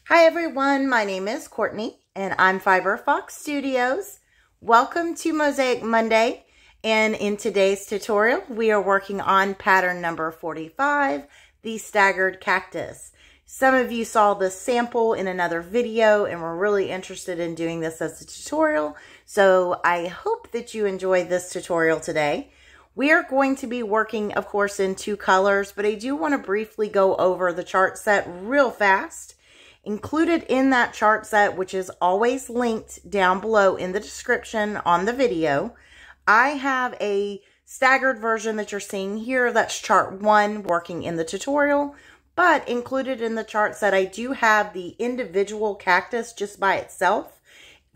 Hi everyone, my name is Courtney and I'm Fiber Fox Studios. Welcome to Mosaic Monday, and in today's tutorial we are working on pattern number 45, the staggered cactus. Some of you saw this sample in another video and were really interested in doing this as a tutorial, so I hope that you enjoy this tutorial today. We are going to be working, of course, in two colors, but I do want to briefly go over the chart set real fast. Included in that chart set, which is always linked down below in the description on the video, I have a staggered version that you're seeing here. That's chart 1 working in the tutorial. But included in the chart set, I do have the individual cactus just by itself.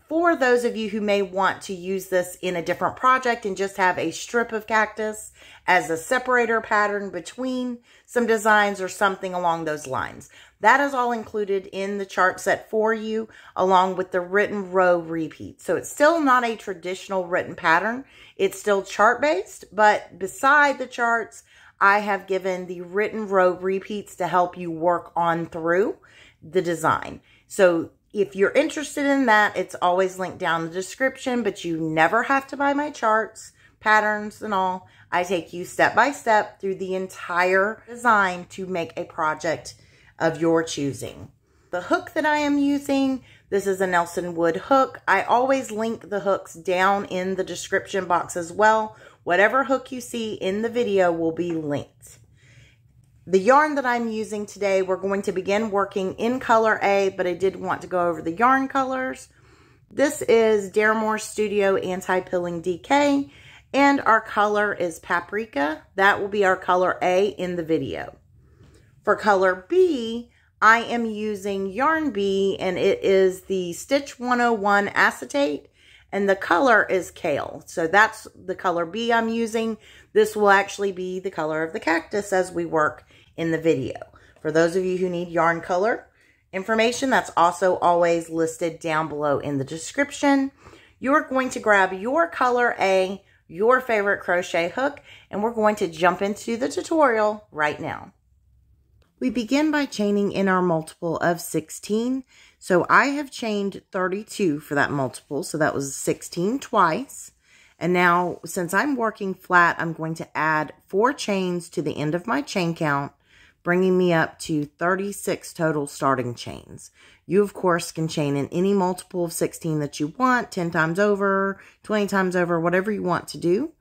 For those of you who may want to use this in a different project and just have a strip of cactus as a separator pattern between some designs or something along those lines. That is all included in the chart set for you, along with the written row repeat. So it's still not a traditional written pattern. It's still chart-based, but beside the charts, I have given the written row repeats to help you work on through the design. So if you're interested in that, it's always linked down in the description, but you never have to buy my charts, patterns, and all. I take you step by step through the entire design to make a project of your choosing. The hook that I am using, this is a Nelson Wood hook. I always link the hooks down in the description box as well. Whatever hook you see in the video will be linked. The yarn that I'm using today, we're going to begin working in color A, but I did want to go over the yarn colors. This is Daramore Studio Anti-Pilling DK, and our color is Paprika. That will be our color A in the video. For color B, I am using Yarn B, and it is the Stitch 101 Acetate, and the color is Kale. So that's the color B I'm using. This will actually be the color of the cactus as we work in the video. For those of you who need yarn color information, that's also always listed down below in the description. You're going to grab your color A, your favorite crochet hook, and we're going to jump into the tutorial right now. We begin by chaining in our multiple of 16. So I have chained 32 for that multiple. So that was 16 twice. And now, since I'm working flat, I'm going to add 4 chains to the end of my chain count, bringing me up to 36 total starting chains. You, of course, can chain in any multiple of 16 that you want, 10 times over, 20 times over, whatever you want to do.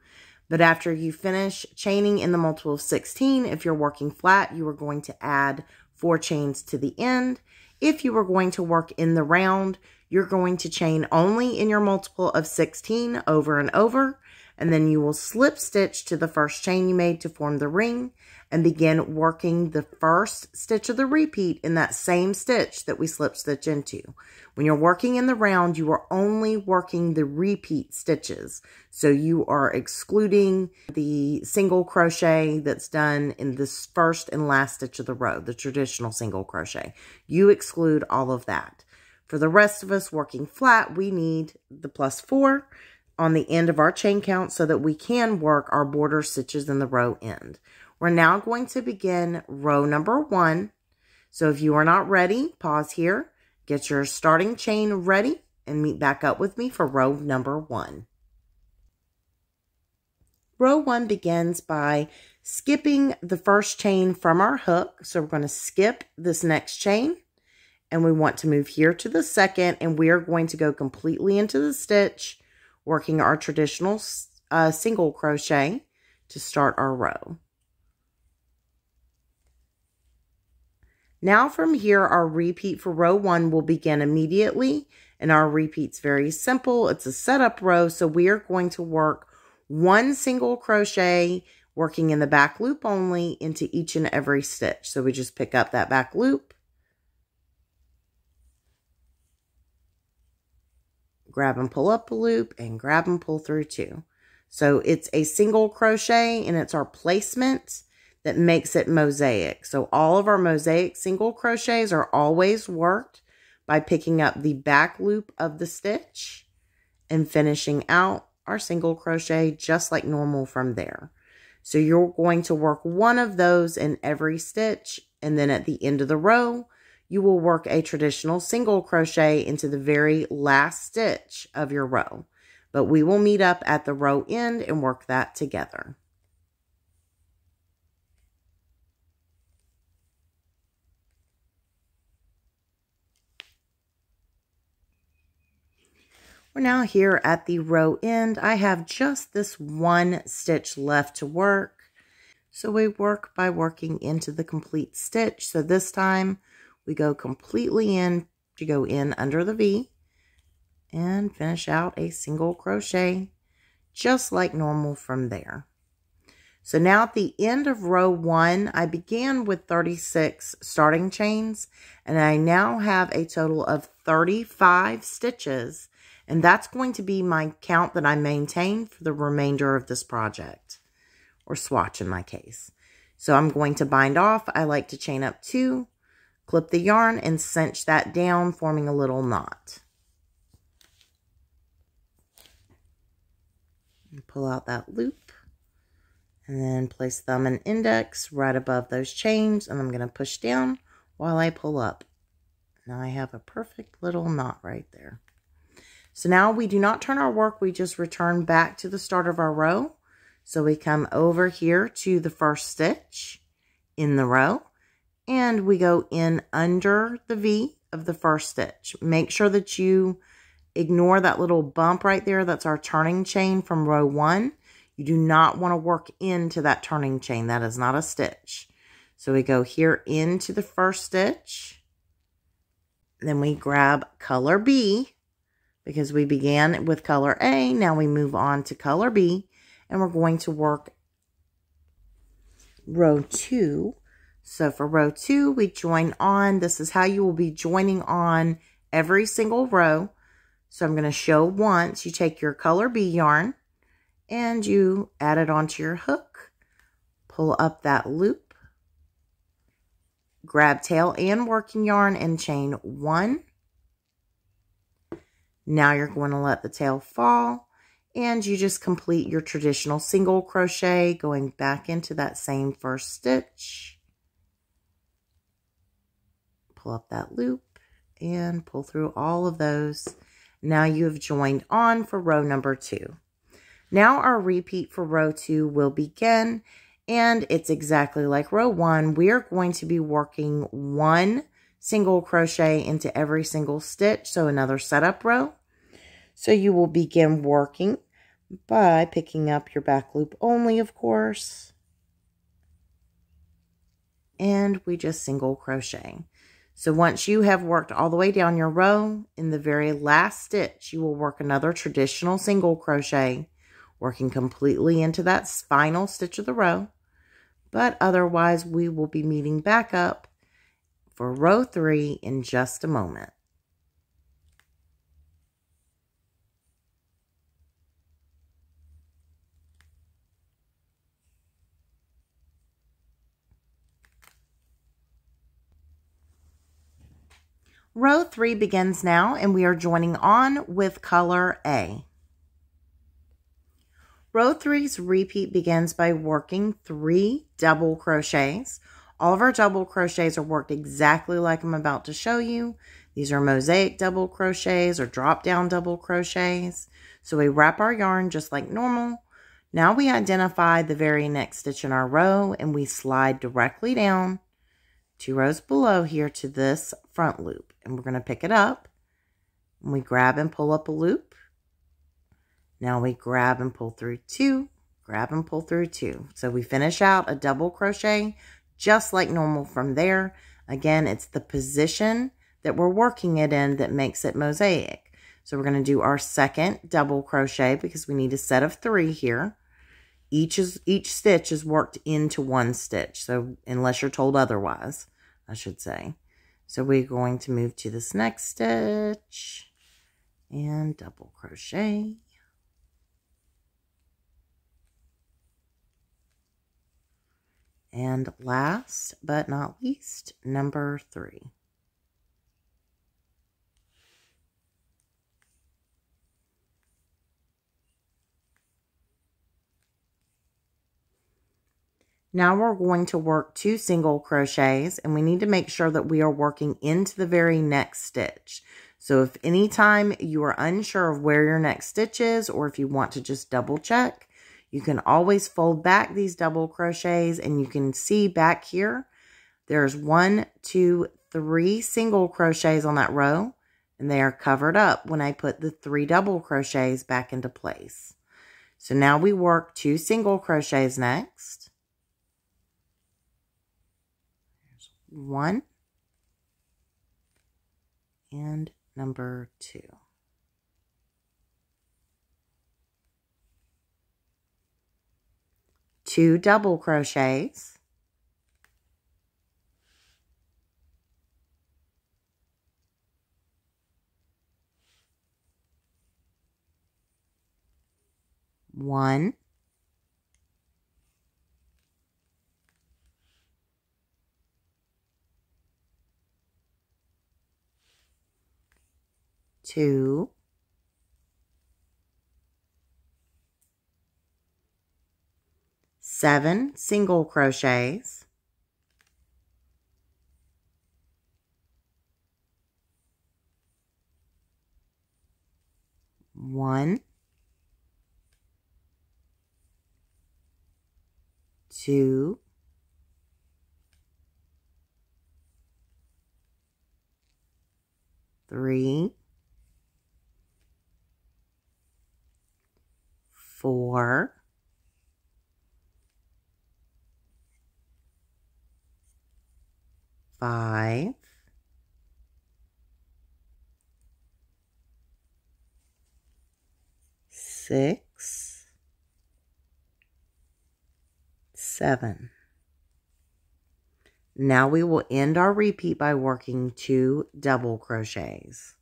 But after you finish chaining in the multiple of 16, if you're working flat, you are going to add 4 chains to the end. If you are going to work in the round, you're going to chain only in your multiple of 16 over and over, and then you will slip stitch to the first chain you made to form the ring and begin working the first stitch of the repeat in that same stitch that we slip stitch into. When you're working in the round, you are only working the repeat stitches. So you are excluding the single crochet that's done in this first and last stitch of the row, the traditional single crochet. You exclude all of that. For the rest of us working flat, we need the +4 on the end of our chain count so that we can work our border stitches in the row end. We're now going to begin row number 1. So if you are not ready, pause here, get your starting chain ready, and meet back up with me for row number 1. Row 1 begins by skipping the first chain from our hook. So we're going to skip this next chain, and we want to move here to the second, and we are going to go completely into the stitch, working our traditional single crochet to start our row. Now from here, our repeat for row 1 will begin immediately, and our repeat's very simple. It's a setup row, so we are going to work 1 single crochet, working in the back loop only, into each and every stitch. So we just pick up that back loop, grab and pull up a loop, and grab and pull through 2. So it's a single crochet, and it's our placement that makes it mosaic. So all of our mosaic single crochets are always worked by picking up the back loop of the stitch and finishing out our single crochet just like normal from there. So you're going to work one of those in every stitch, and then at the end of the row, you will work a traditional single crochet into the very last stitch of your row. But we will meet up at the row end and work that together. We're now here at the row end. I have just this one stitch left to work. So we work by working into the complete stitch. So this time we go completely in to go in under the V and finish out a single crochet just like normal from there. So now at the end of row 1, I began with 36 starting chains, and I now have a total of 35 stitches, and that's going to be my count that I maintain for the remainder of this project, or swatch in my case. So I'm going to bind off. I like to chain up 2, clip the yarn, and cinch that down, forming a little knot. And pull out that loop. And then place thumb and index right above those chains, and I'm going to push down while I pull up. Now I have a perfect little knot right there. So now we do not turn our work, we just return back to the start of our row. So we come over here to the first stitch in the row, and we go in under the V of the first stitch. Make sure that you ignore that little bump right there. That's our turning chain from row 1. You do not want to work into that turning chain. That is not a stitch. So we go here into the first stitch. Then we grab color B because we began with color A. Now we move on to color B, and we're going to work row 2. So for row 2, we join on. This is how you will be joining on every single row. So I'm going to show once. You take your color B yarn, and you add it onto your hook, pull up that loop, grab tail and working yarn and chain 1. Now you're going to let the tail fall, and you just complete your traditional single crochet, going back into that same first stitch. Pull up that loop and pull through all of those. Now you have joined on for row number 2. Now our repeat for row 2 will begin, and it's exactly like row 1. We are going to be working 1 single crochet into every single stitch, so another setup row. So you will begin working by picking up your back loop only, of course, and we just single crochet. So once you have worked all the way down your row, in the very last stitch, you will work another traditional single crochet, working completely into that final stitch of the row. But otherwise, we will be meeting back up for row 3 in just a moment. Row 3 begins now, and we are joining on with color A. Row 3's repeat begins by working 3 double crochets. All of our double crochets are worked exactly like I'm about to show you. These are mosaic double crochets or drop down double crochets. So we wrap our yarn just like normal. Now we identify the very next stitch in our row, and we slide directly down 2 rows below here to this front loop. And we're going to pick it up, and we grab and pull up a loop. Now we grab and pull through 2, grab and pull through 2. So we finish out a double crochet just like normal from there. Again, it's the position that we're working it in that makes it mosaic. So we're going to do our second double crochet because we need a set of 3 here. Each stitch is worked into 1 stitch. So unless you're told otherwise, I should say. So we're going to move to this next stitch and double crochet. And last but not least, number 3. Now we're going to work 2 single crochets, and we need to make sure that we are working into the very next stitch. So if anytime you are unsure of where your next stitch is, or if you want to just double check, you can always fold back these double crochets, and you can see back here, there's 1, 2, 3 single crochets on that row, and they are covered up when I put the 3 double crochets back into place. So now we work 2 single crochets next. 1 and number 2. Two double crochets. One. Two. Seven single crochets. One. Two. Three. 4. 5. 6. 7. Now we will end our repeat by working 2 double crochets.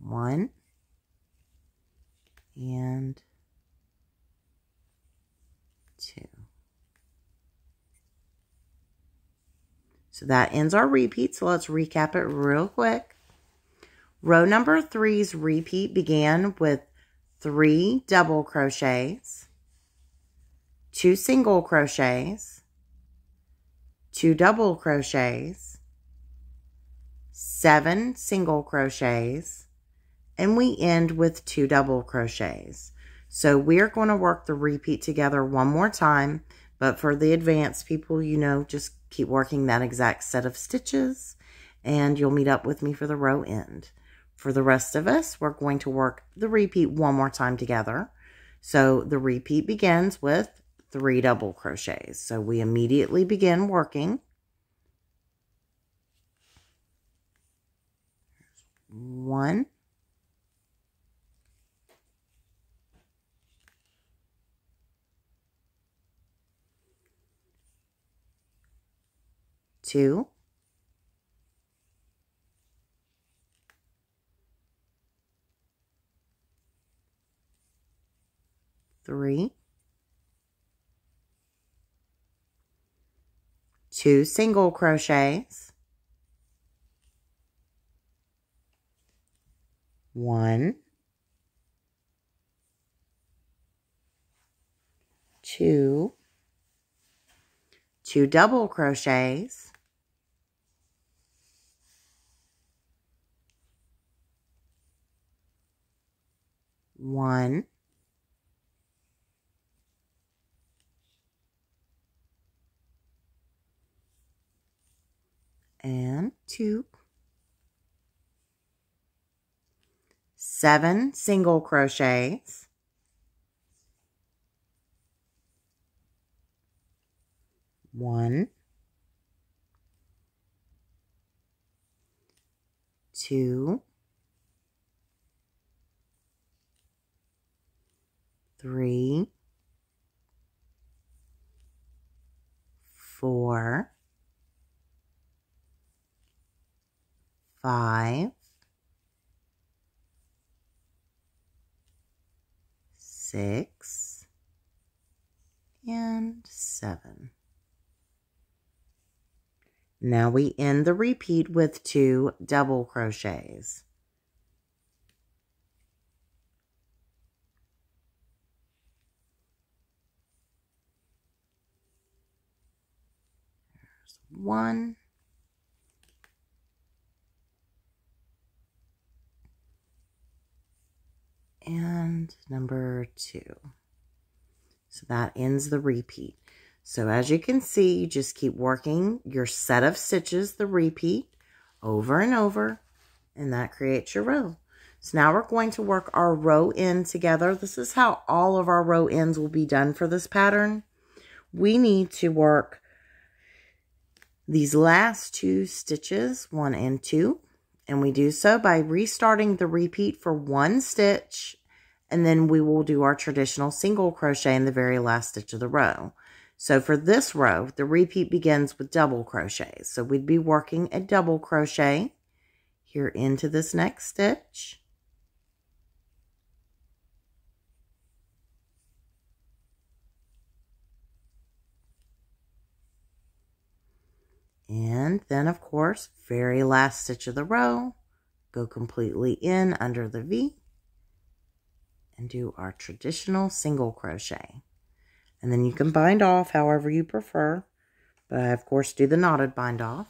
One and 2. So that ends our repeat. So let's recap it real quick. Row number 3's repeat began with 3 double crochets, 2 single crochets, 2 double crochets, 7 single crochets, and we end with 2 double crochets. So we're going to work the repeat together one more time, but for the advanced people, you know, just keep working that exact set of stitches, and you'll meet up with me for the row end. For the rest of us, we're going to work the repeat one more time together. So the repeat begins with 3 double crochets. So we immediately begin working. 1, 2, 3, 2 single crochets, 1, 2, 2 double crochets, 1, 2, 7 single crochets, 1, 2, 3, 4, 5, 6, and 7. Now we end the repeat with 2 double crochets. 1 and number 2. So that ends the repeat. So as you can see, you just keep working your set of stitches, the repeat, over and over, and that creates your row. So now we're going to work our row end together. This is how all of our row ends will be done for this pattern. We need to work these last 2 stitches, 1 and 2, and we do so by restarting the repeat for 1 stitch, and then we will do our traditional single crochet in the very last stitch of the row. So for this row, the repeat begins with double crochets. So we'd be working a double crochet here into this next stitch. And then, of course, very last stitch of the row, go completely in under the V and do our traditional single crochet. And then you can bind off however you prefer, but I, of course, do the knotted bind off.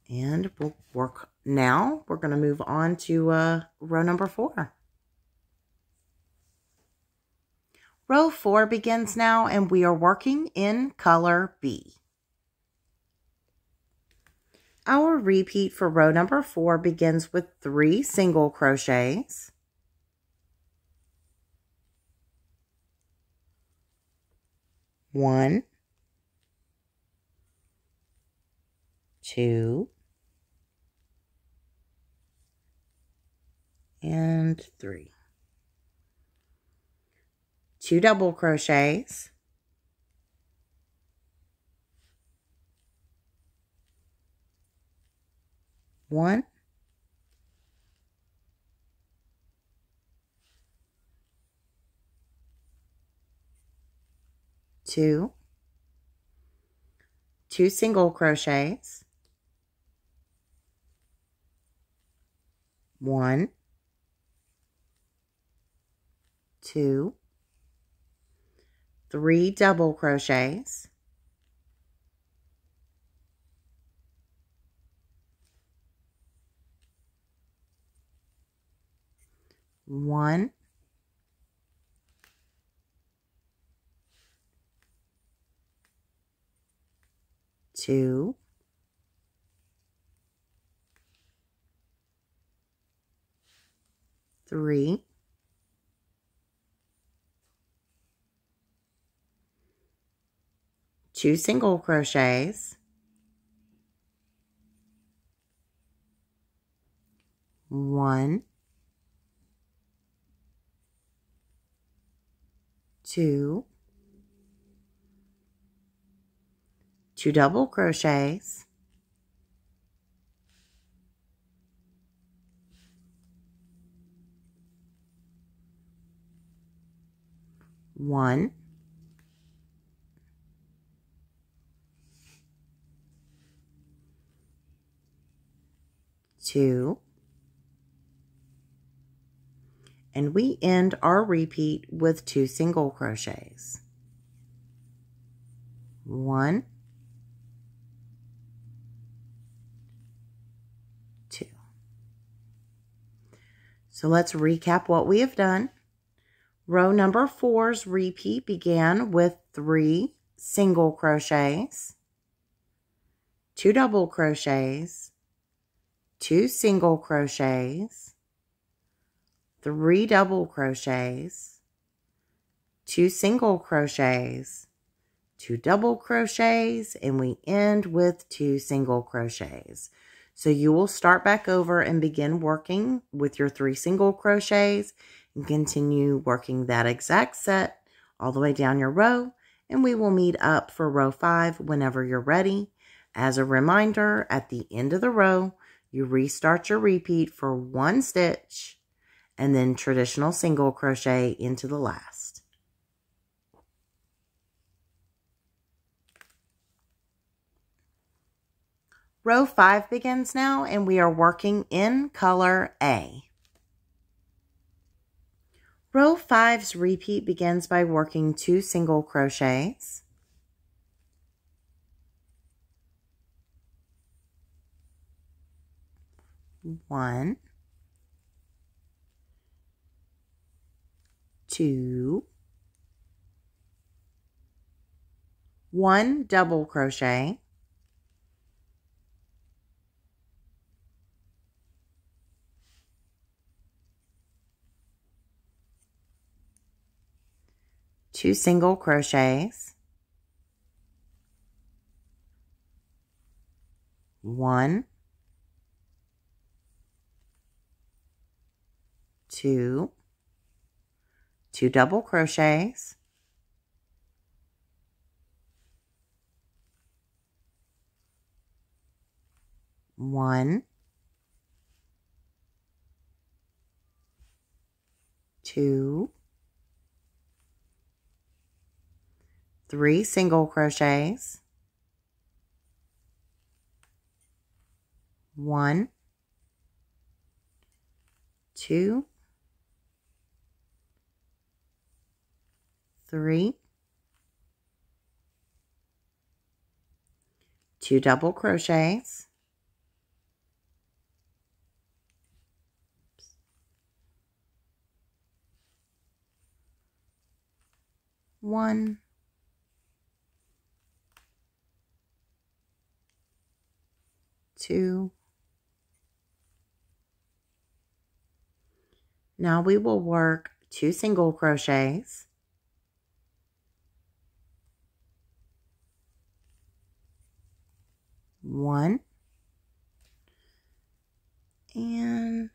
And we'll work now. We're going to move on to row number 4. Row 4 begins now, and we are working in color B. Our repeat for row number 4 begins with 3 single crochets, 1, 2, and 3. 2 double crochets, 1, 2, 2 single crochets, 1, 2, 3 double crochets, 1, 2, 3, 2 single crochets, 1, 2, 2 double crochets, 1, 2, and we end our repeat with 2 single crochets. 1, 2. So let's recap what we have done. Row number 4's repeat began with 3 single crochets, 2 double crochets, 2 single crochets, 3 double crochets, 2 single crochets, 2 double crochets, and we end with 2 single crochets. So you will start back over and begin working with your 3 single crochets and continue working that exact set all the way down your row, and we will meet up for row 5 whenever you're ready. As a reminder, at the end of the row, you restart your repeat for 1 stitch and then traditional single crochet into the last. Row 5 begins now, and we are working in color A. Row 5's repeat begins by working 2 single crochets, 1, 2, 1 double crochet, 2 single crochets, 1, 2, 2 double crochets, 1, 2, 3 single crochets, 1, 2, 3, 2 double crochets, 1, 2. Now we will work 2 single crochets, 1, and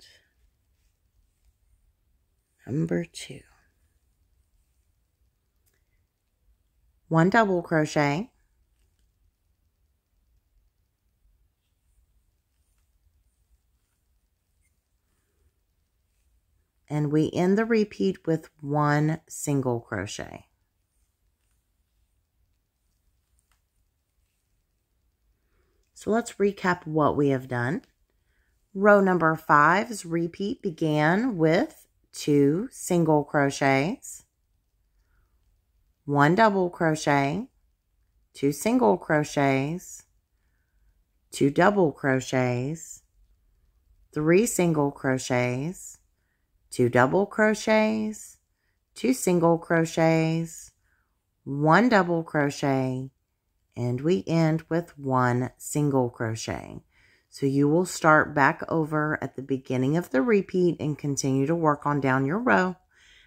number 2. 1 double crochet, and we end the repeat with 1 single crochet. So let's recap what we have done. Row number 5's repeat began with 2 single crochets, 1 double crochet, 2 single crochets, 2 double crochets, 3 single crochets, 2 double crochets, 2 single crochets, 1 double crochet, and we end with 1 single crochet. So you will start back over at the beginning of the repeat and continue to work on down your row.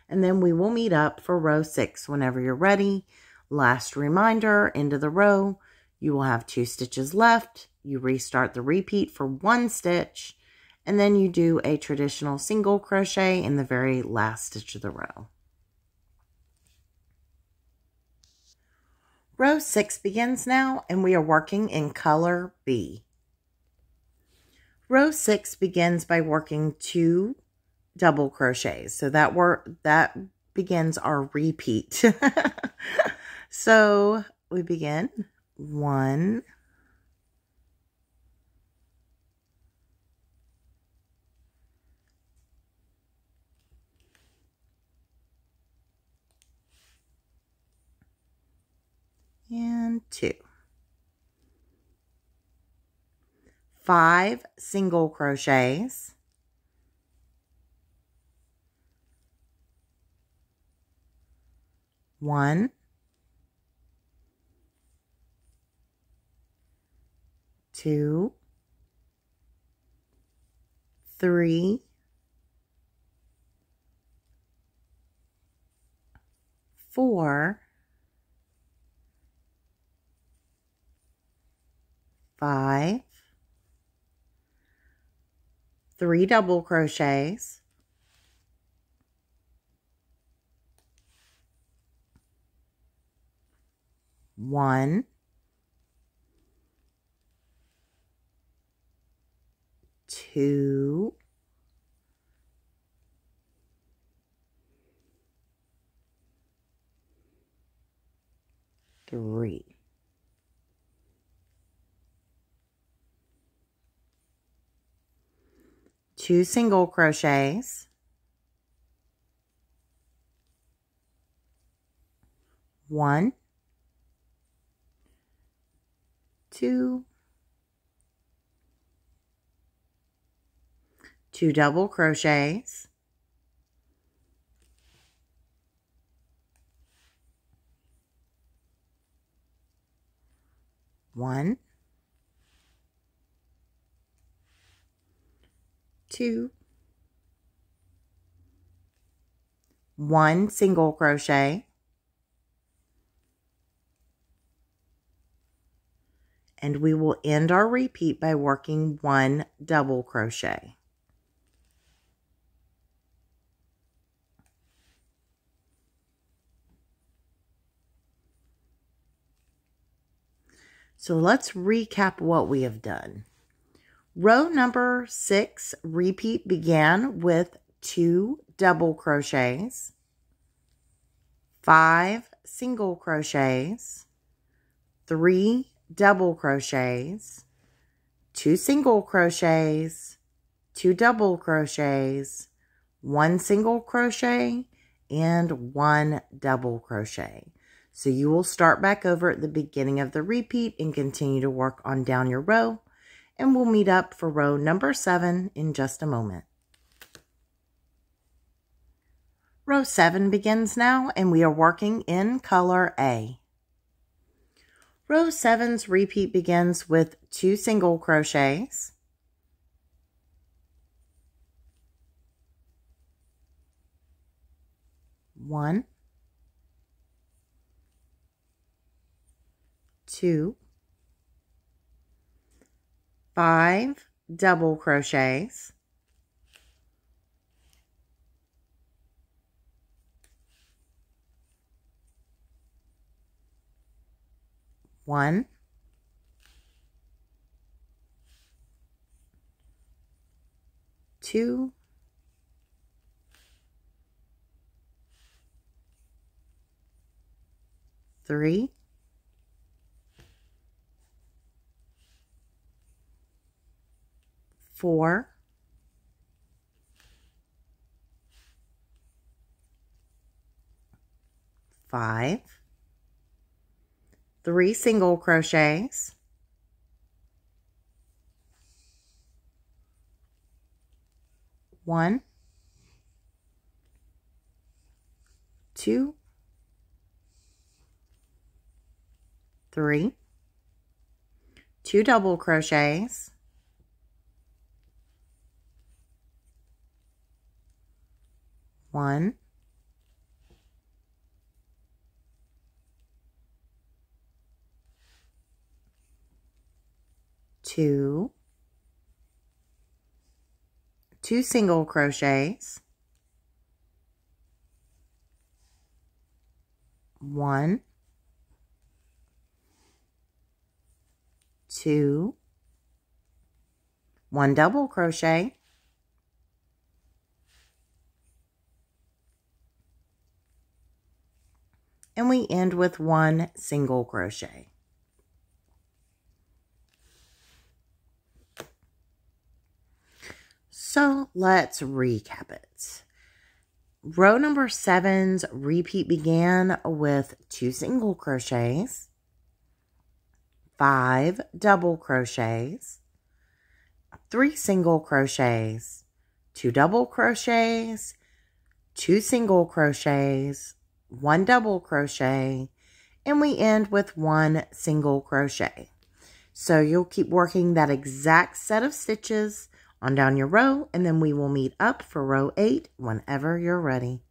And then we will meet up for row 6 whenever you're ready. Last reminder, end of the row, you will have 2 stitches left. You restart the repeat for 1 stitch, and then you do a traditional single crochet in the very last stitch of the row. Row 6 begins now, and we are working in color B. Row 6 begins by working 2 double crochets. So that begins our repeat. So we begin 1, 2. 5 single crochets, 1, 2, 3, 4, 5, 3 double crochets, 1, 2, 3. 2 single crochets, 1, 2, 2 double crochets, 1, 2, 1 single crochet, and we will end our repeat by working 1 double crochet. So let's recap what we have done. Row number 6 repeat began with 2 double crochets, 5 single crochets, 3 double crochets, 2 single crochets, 2 double crochets, 1 single crochet, and 1 double crochet. So you will start back over at the beginning of the repeat and continue to work on down your row, and we'll meet up for row number 7 in just a moment. Row 7 begins now, and we are working in color A. Row 7's repeat begins with 2 single crochets, 1, 2, 5 double crochets, 1, 2, 3, 4, 5, 3 single crochets, 1, 2, 3, 2 double crochets, 1, 2, 2 single crochets, 1, 2, 1 double crochet, and we end with 1 single crochet. So let's recap it. Row number 7's repeat began with 2 single crochets, 5 double crochets, 3 single crochets, 2 double crochets, 2 single crochets, 1 double crochet, and we end with 1 single crochet. So you'll keep working that exact set of stitches on down your row, and then we will meet up for row 8 whenever you're ready.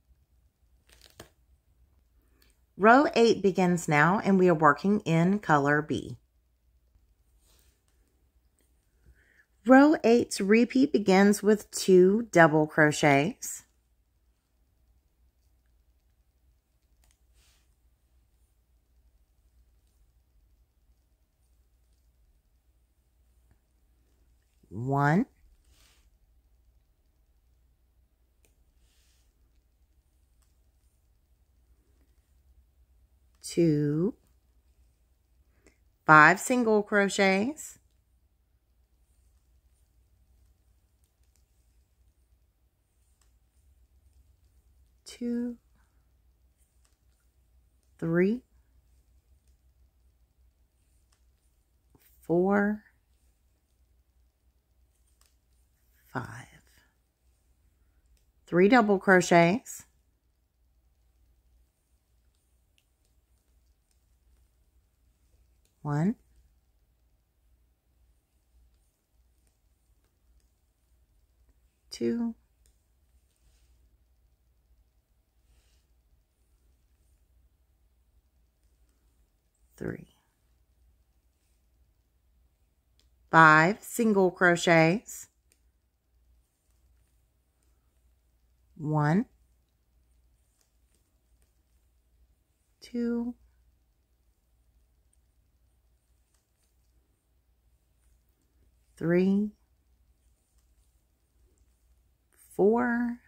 Row 8 begins now, and we are working in color B. Row 8's repeat begins with 2 double crochets, 1, 2, 5 single crochets, 2, 3, 4, 5. 3 double crochets, 1, 2, 3, 5 single crochets, 1, 2, 3, 4,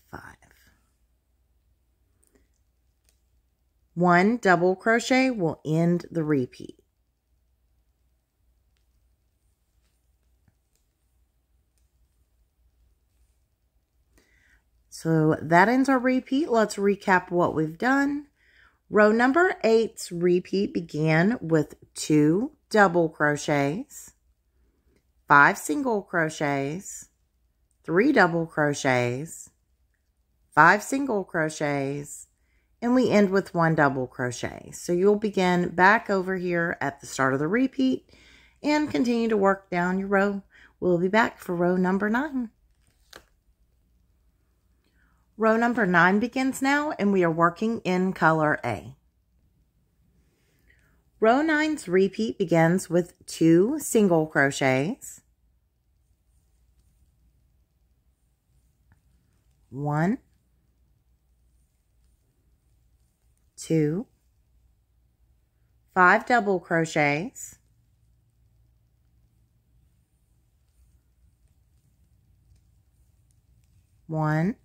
5. 1 double crochet will end the repeat. So that ends our repeat. Let's recap what we've done. Row number 8's repeat began with 2 double crochets, 5 single crochets, 3 double crochets, 5 single crochets, and we end with 1 double crochet. So you'll begin back over here at the start of the repeat and continue to work down your row. We'll be back for row number 9. Row number 9 begins now, and we are working in color A. Row 9's repeat begins with 2 single crochets, 1, 2, 5 double crochets, 1,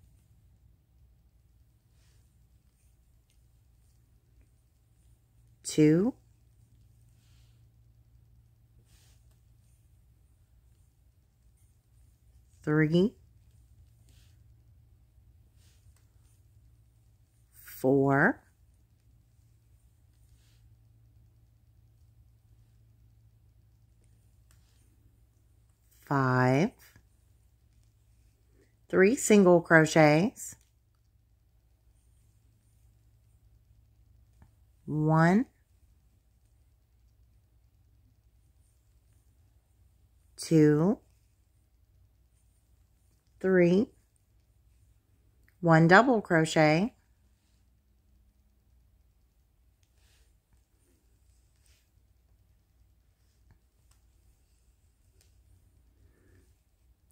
2, 3, 4, 5, 3 single crochets, 1, 2, 3, 1 double crochet,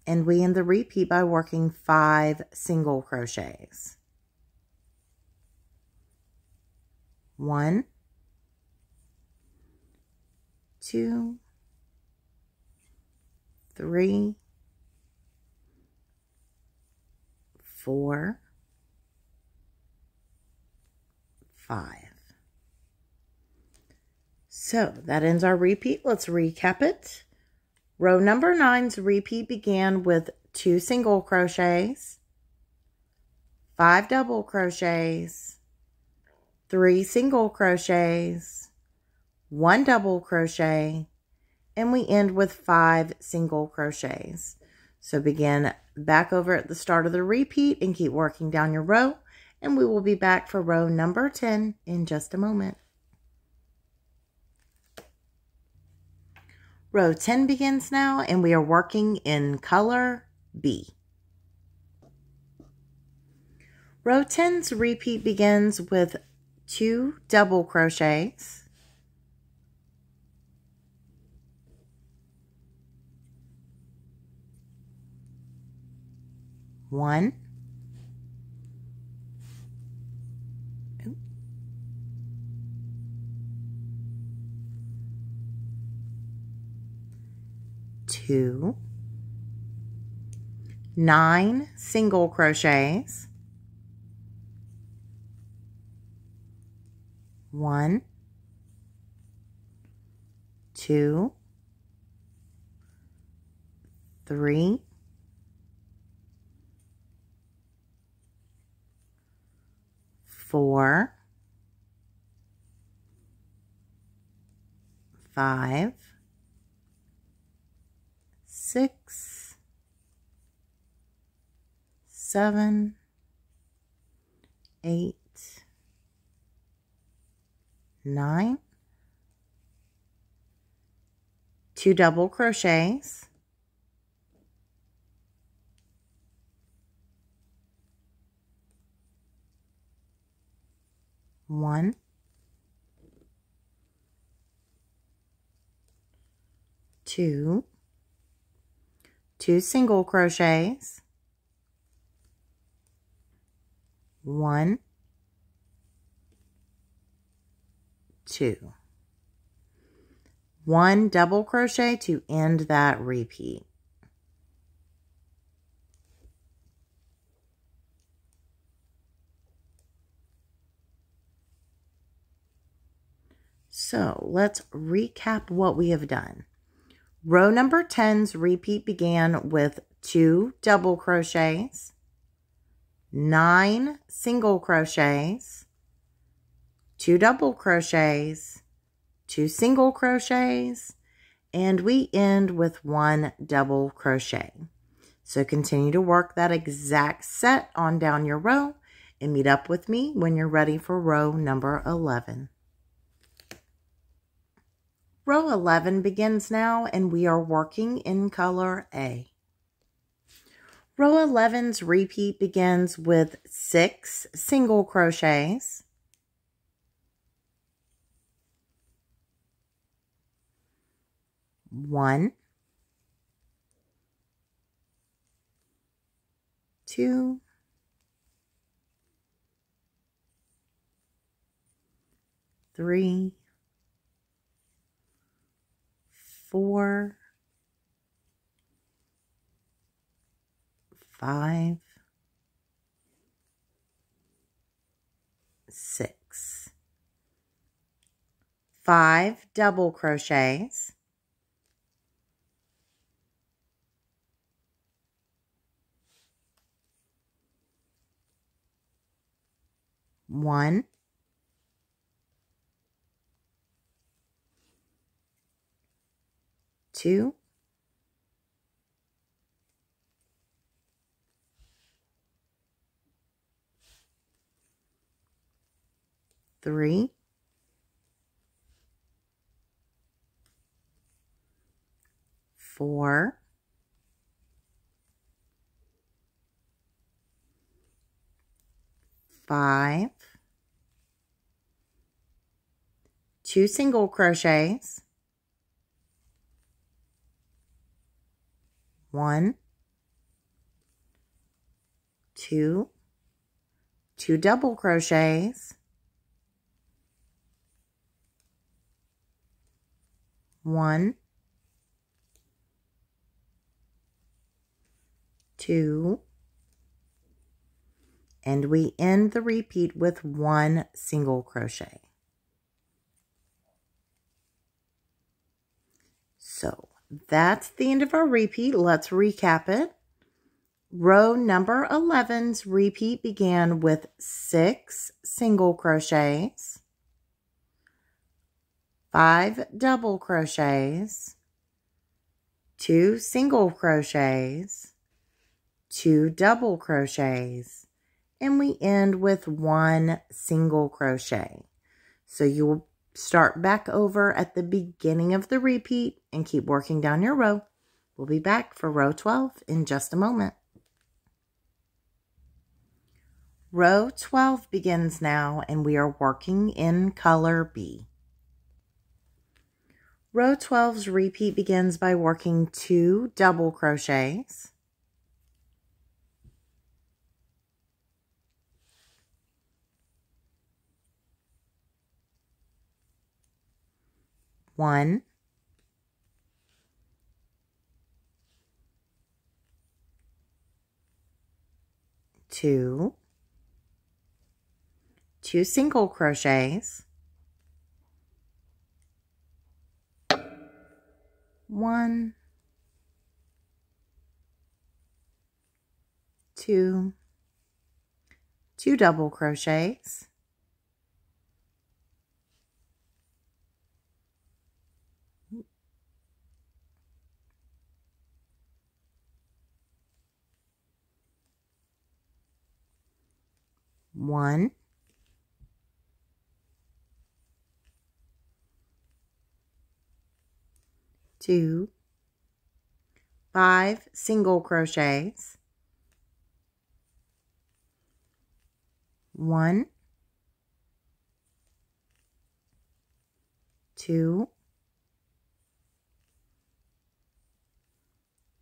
and we end the repeat by working 5 single crochets. 1, 2, 3, 4, 5. So that ends our repeat. Let's recap it. Row number 9's repeat began with 2 single crochets, 5 double crochets, 3 single crochets, 1 double crochet, and we end with 5 single crochets. So begin back over at the start of the repeat and keep working down your row, and we will be back for row number 10 in just a moment. Row 10 begins now, and we are working in color B. Row 10's repeat begins with 2 double crochets, 1, 2, 9 single crochets, 1, 2, 3, 4, 5, 6, 7, 8, 9, 2 double crochets, 1, 2, 2 single crochets, 1, 2, 1 double crochet to end that repeat. So let's recap what we have done. Row number 10's repeat began with 2 double crochets, 9 single crochets, 2 double crochets, 2 single crochets, and we end with 1 double crochet. So continue to work that exact set on down your row and meet up with me when you're ready for row number 11. Row 11 begins now, and we are working in color A. Row 11's repeat begins with 6 single crochets, 1, 2, 3, 4, 5, 6. 5 double crochets, 1, 2, 3, 4, 5, 2 single crochets, 1, 2, 2 double crochets, 1, 2, and we end the repeat with 1 single crochet. So that's the end of our repeat. Let's recap it. Row number 11's repeat began with 6 single crochets, 5 double crochets, 2 single crochets, 2 double crochets, and we end with 1 single crochet. So you will start back over at the beginning of the repeat and keep working down your row. We'll be back for row 12 in just a moment. Row 12 begins now, and we are working in color B. Row 12's repeat begins by working 2 double crochets, 1, 2, 2 single crochets, 1, 2, 2 double crochets, 1, 2, 5 single crochets, 1, 2,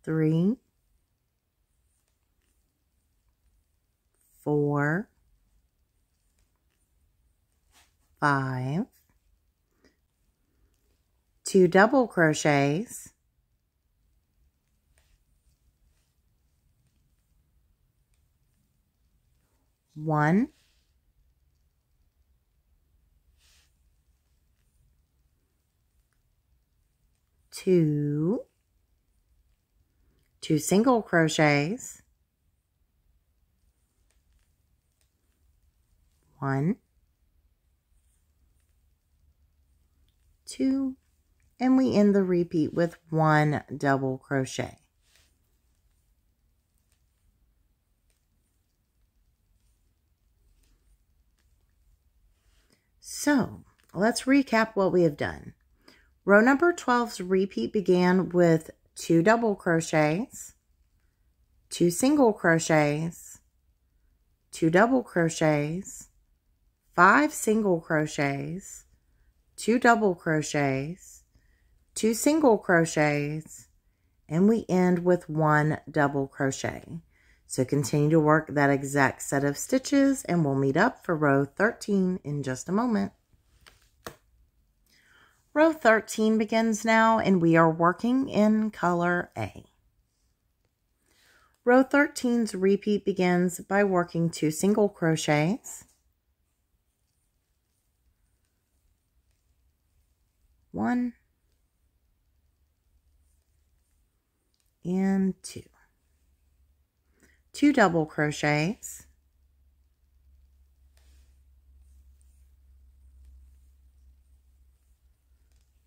3, 4, 5, 2 double crochets, 1, 2, 2 single crochets, 1, 2, and we end the repeat with 1 double crochet. So let's recap what we have done. Row number 12's repeat began with 2 double crochets, 2 single crochets, 2 double crochets, 5 single crochets, 2 double crochets, 2 single crochets, and we end with 1 double crochet. So continue to work that exact set of stitches and we'll meet up for row 13 in just a moment. Row 13 begins now and we are working in color A. Row 13's repeat begins by working 2 single crochets, 1 and 2. 2 double crochets,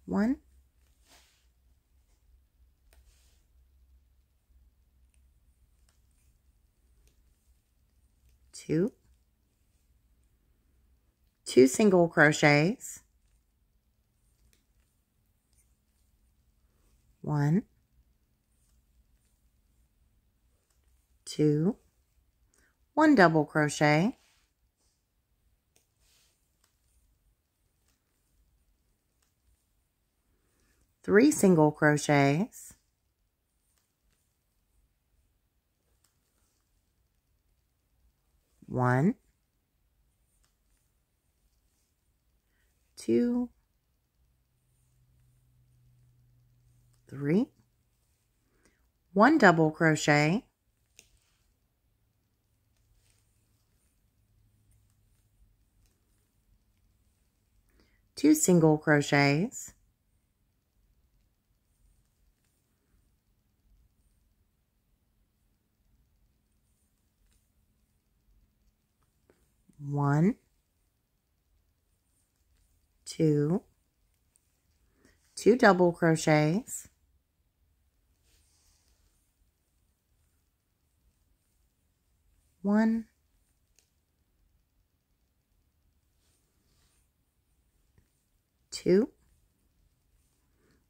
1, 2, 2 single crochets, 1, 2, 1 double crochet, 3 single crochets, 1, 2, 3, 1 double crochet, 2 single crochets, 1, 2, 2 double crochets, 1, 2,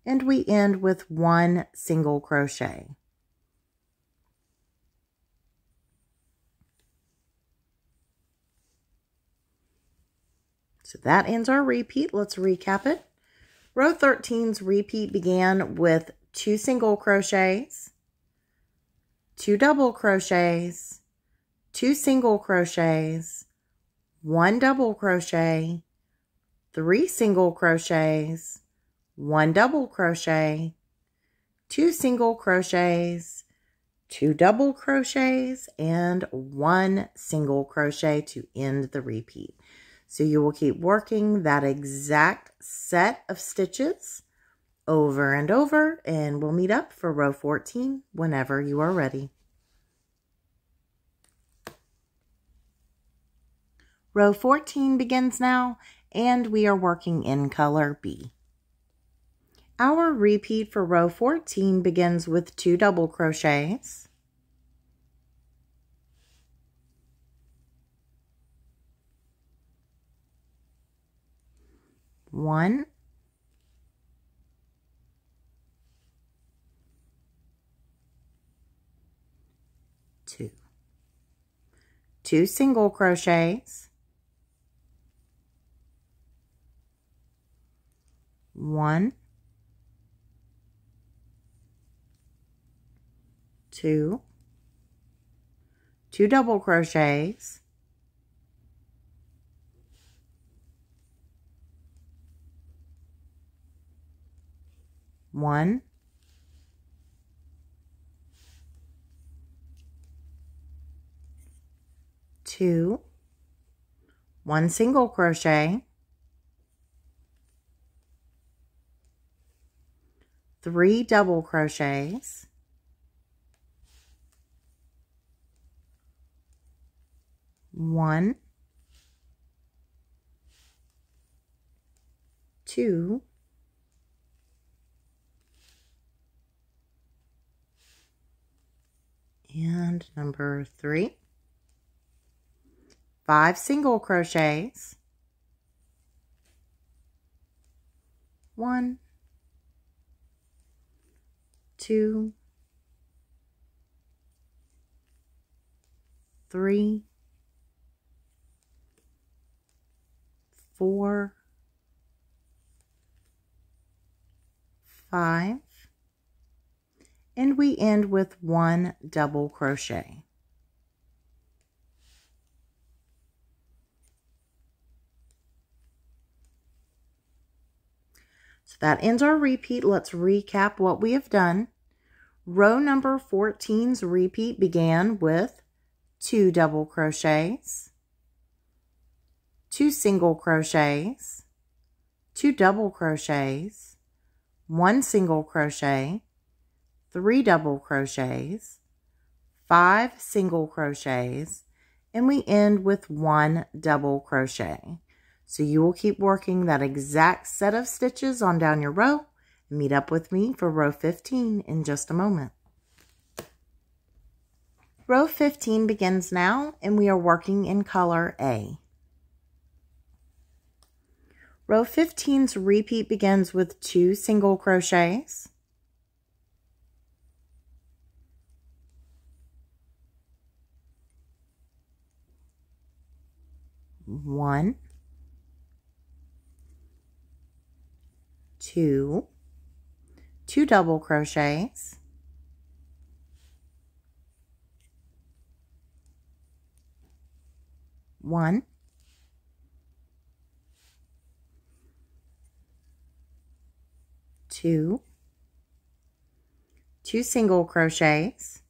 and we end with 1 single crochet. So that ends our repeat. Let's recap it. Row 13's repeat began with 2 single crochets, 2 double crochets, 2 single crochets, 1 double crochet, 3 single crochets, 1 double crochet, 2 single crochets, 2 double crochets, and 1 single crochet to end the repeat. So you will keep working that exact set of stitches over and over, and we'll meet up for row 14 whenever you are ready. Row 14 begins now, and we are working in color B. Our repeat for row 14 begins with 2 double crochets, 1, 2, 2 single crochets, 1, 2, 2 double crochets, 1, 2, 1 single crochet, 3 double crochets, 1, 2, and number 3, 5 single crochets, 1, 2, 3, 4, 5, and we end with 1 double crochet. So that ends our repeat. Let's recap what we have done. Row number 14's repeat began with 2 double crochets, 2 single crochets, 2 double crochets, 1 single crochet, 3 double crochets, 5 single crochets, and we end with 1 double crochet. So you will keep working that exact set of stitches on down your row. Meet up with me for row 15 in just a moment. Row 15 begins now, and we are working in color A. Row 15's repeat begins with 2 single crochets, 1, 2, 2 double crochets, 1, 2, 2 single crochets,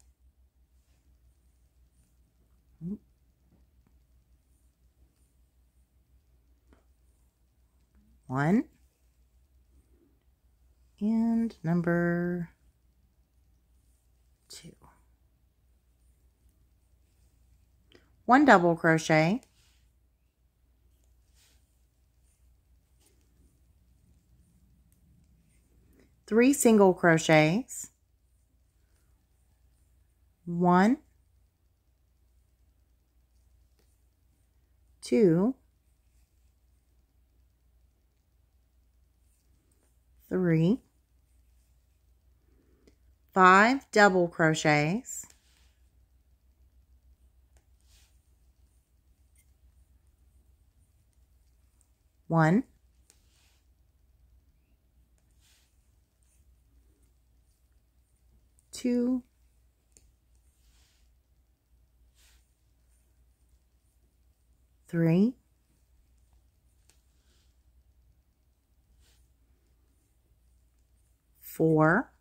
1, and number 2. 1 double crochet, 3 single crochets, 1, 2, 3, 5 double crochets, 1, 2, 3, 4,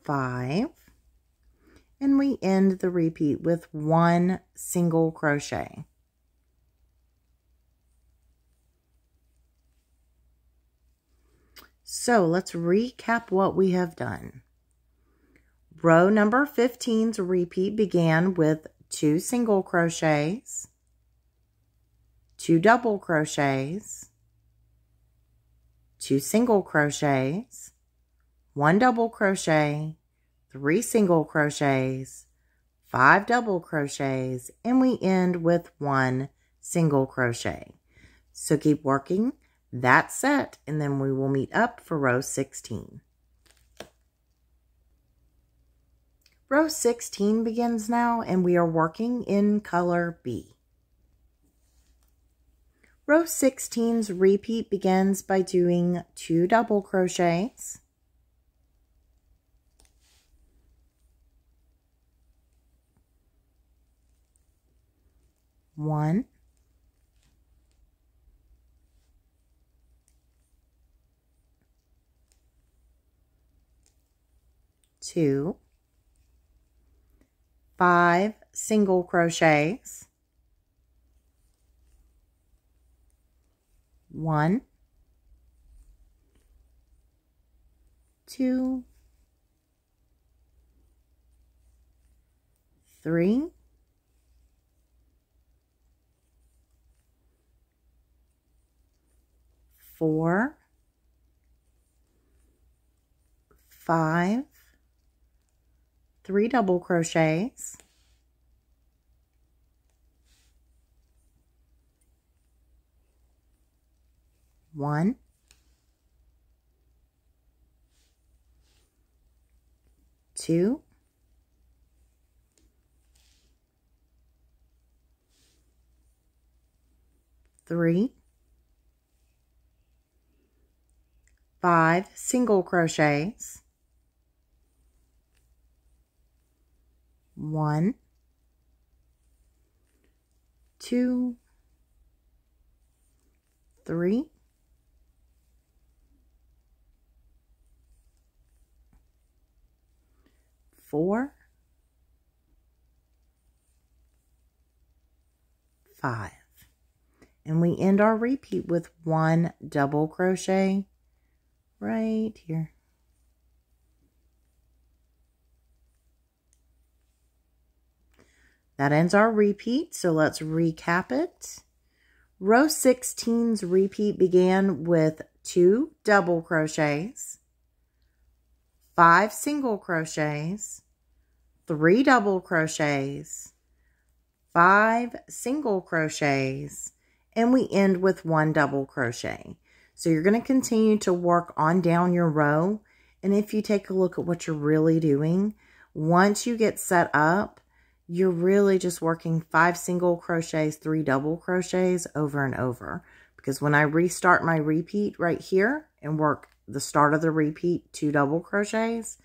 5, and we end the repeat with 1 single crochet. So let's recap what we have done. Row number 15's repeat began with 2 single crochets, 2 double crochets, 2 single crochets, 1 double crochet, 3 single crochets, 5 double crochets, and we end with 1 single crochet. So keep working that set, and then we will meet up for row 16. Row 16 begins now, and we are working in color B. Row 16's repeat begins by doing 2 double crochets, 1, 2, 5 single crochets, 1, 2, 3, 4, 5, 3 double crochets, 1, 2, 3, 5 single crochets, 1, 2, 3, 4, 5. And we end our repeat with 1 double crochet right here. That ends our repeat, so let's recap it. Row 16's repeat began with 2 double crochets, 5 single crochets, 3 double crochets, 5 single crochets, and we end with 1 double crochet. So you're going to continue to work on down your row, and if you take a look at what you're really doing, once you get set up, you're really just working 5 single crochets, 3 double crochets over and over. Because when I restart my repeat right here and work the start of the repeat 2 double crochets,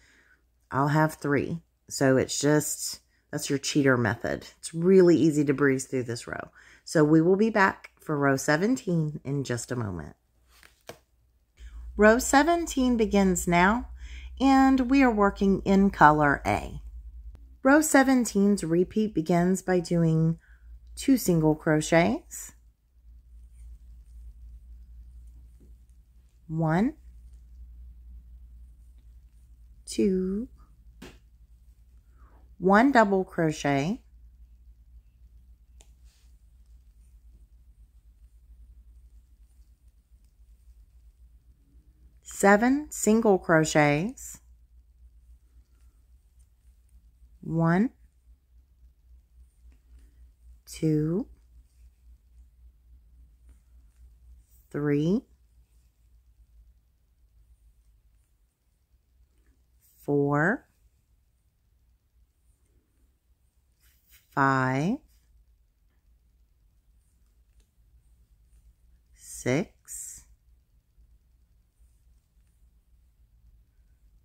I'll have 3. So it's just, that's your cheater method. It's really easy to breeze through this row. So we will be back for row 17 in just a moment. Row 17 begins now, and we are working in color A. Row 17's repeat begins by doing 2 single crochets, 1, 2, 1 double crochet, 7 single crochets, 1, 2, 3, 4, 5, 6,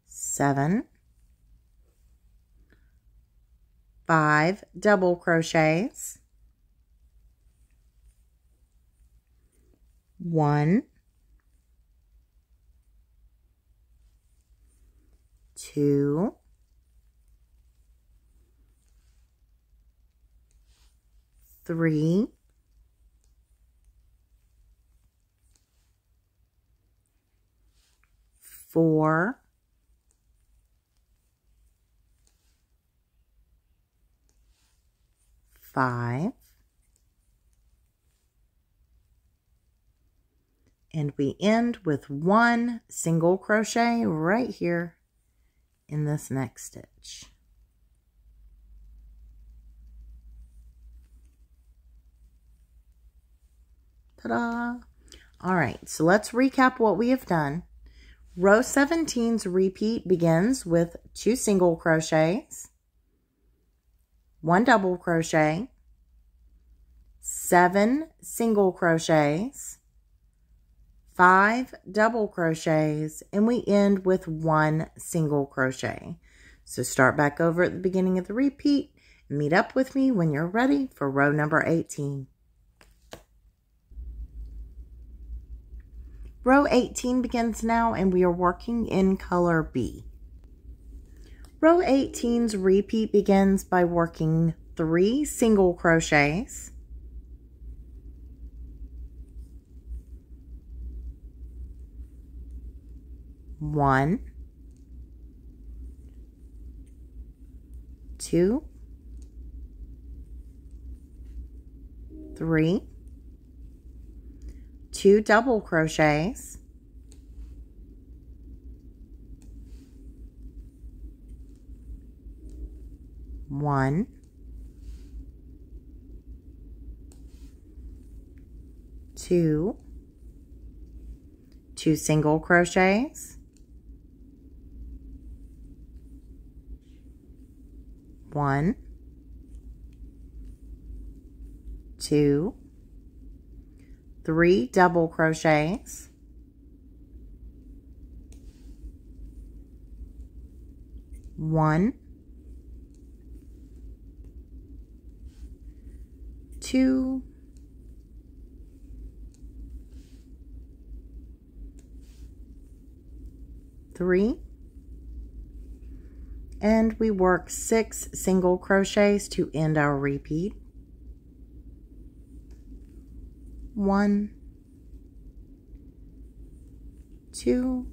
7, 5 double crochets, 1, 2, 3, 4, 5, and we end with 1 single crochet right here in this next stitch. Ta-da! All right, so let's recap what we have done. Row 17's repeat begins with 2 single crochets, 1 double crochet, 7 single crochets, 5 double crochets, and we end with 1 single crochet. So start back over at the beginning of the repeat and meet up with me when you're ready for row number 18. Row 18 begins now, and we are working in color B. Row 18's repeat begins by working 3 single crochets, 1, 2, 3, 2 double crochets, 1, 2, 2 single crochets, 1, 2, 3 double crochets, 1, 2, 3, and we work 6 single crochets to end our repeat. 1, 2,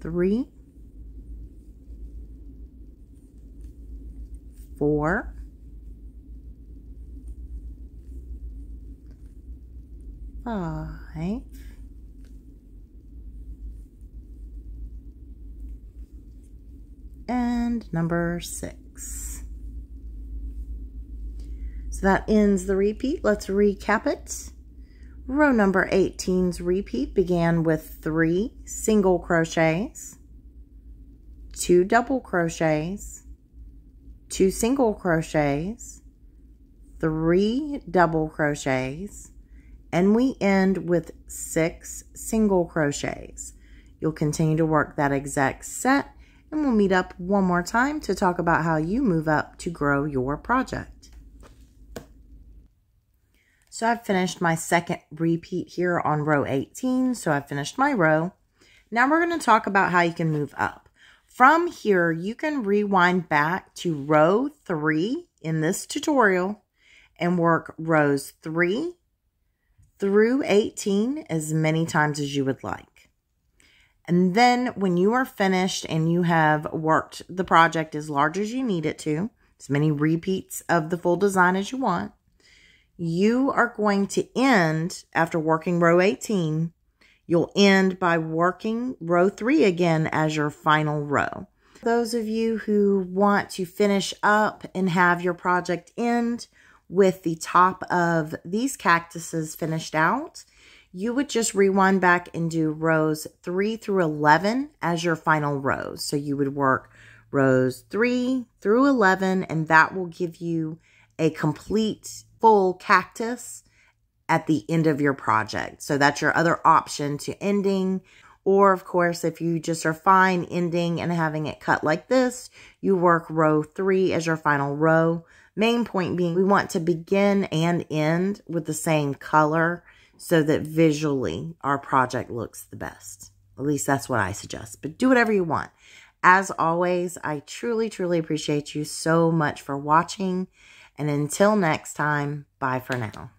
3, 4, 5, and number 6. So that ends the repeat. Let's recap it. Row number 18's repeat began with 3 single crochets, 2 double crochets, 2 single crochets, 3 double crochets, and we end with 6 single crochets. You'll continue to work that exact set, and we'll meet up one more time to talk about how you move up to grow your project. So I've finished my second repeat here on row 18. So I've finished my row. Now we're going to talk about how you can move up. From here, you can rewind back to row 3 in this tutorial and work rows 3 through 18 as many times as you would like. And then when you are finished and you have worked the project as large as you need it to, as many repeats of the full design as you want, you are going to end, after working row 18, you'll end by working row 3 again as your final row. Those of you who want to finish up and have your project end with the top of these cactuses finished out, you would just rewind back and do rows 3 through 11 as your final rows. So you would work rows 3 through 11, and that will give you a complete full cactus at the end of your project. So that's your other option to ending. Or of course, if you just are fine ending and having it cut like this, you work row 3 as your final row. Main point being, we want to begin and end with the same color so that visually our project looks the best. At least that's what I suggest, but do whatever you want. As always, I truly, truly appreciate you so much for watching. And until next time, bye for now.